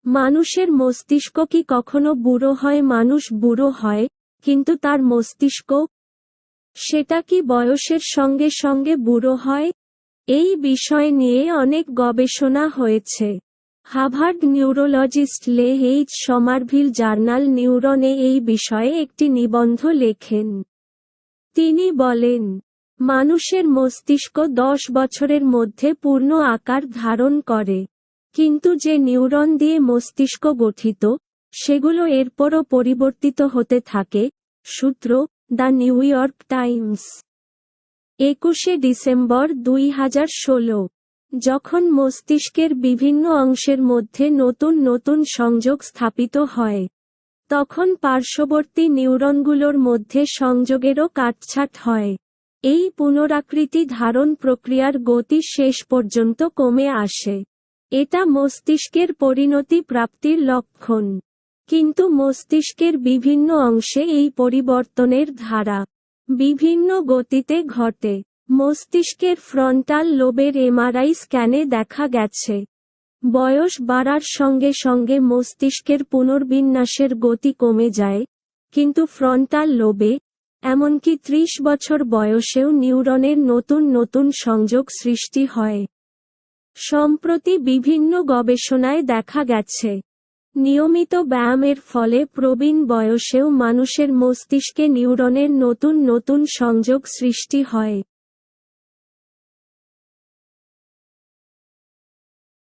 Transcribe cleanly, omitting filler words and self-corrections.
মানুষের মস্তিষ্ক কি কখনো বুড়ো হয়? মানুষ বুড়ো হয়, কিন্তু তার মস্তিষ্ক, সেটা কি বয়সের সঙ্গে সঙ্গে বুড়ো হয়? এই বিষয় নিয়ে অনেক গবেষণা হয়েছে। হার্ভার্ড নিউরোলজিস্ট লে এইচ সমারভিল জার্নাল নিউরনে এই বিষয়ে একটি নিবন্ধ লেখেন। তিনি বলেন, মানুষের মস্তিষ্ক 10 বছরের মধ্যে পূর্ণ আকার ধারণ করে, কিন্তু যে নিউরন দিয়ে মস্তিষ্ক গঠিত, সেগুলো এরপরও পরিবর্তিত হতে থাকে। সূত্র, দ্য নিউ ইয়র্ক টাইমস, 21শে ডিসেম্বর 2016। যখন মস্তিষ্কের বিভিন্ন অংশের মধ্যে নতুন নতুন সংযোগ স্থাপিত হয়, তখন পার্শ্ববর্তী নিউরনগুলোর মধ্যে সংযোগেরও কাটছাঁট হয়। এই পুনরাকৃতি ধারণ প্রক্রিয়ার গতি শেষ পর্যন্ত কমে আসে। এটা মস্তিষ্কের পরিণতি প্রাপ্তির লক্ষণ। কিন্তু মস্তিষ্কের বিভিন্ন অংশে এই পরিবর্তনের ধারা বিভিন্ন গতিতে ঘটে। মস্তিষ্কের ফ্রন্টাল লোবের এমআরআই স্ক্যানে দেখা গেছে, বয়স বাড়ার সঙ্গে সঙ্গে মস্তিষ্কের পুনর্বিন্যাসের গতি কমে যায়, কিন্তু ফ্রন্টাল লোবে, এমনকি 30 বছর বয়সেও নিউরনের নতুন নতুন সংযোগ সৃষ্টি হয়। সম্প্রতি বিভিন্ন গবেষণায় দেখা গেছে, নিয়মিত ব্যায়ামের ফলে প্রবীণ বয়সেও মানুষের মস্তিষ্কে নিউরনের নতুন নতুন সংযোগ সৃষ্টি হয়।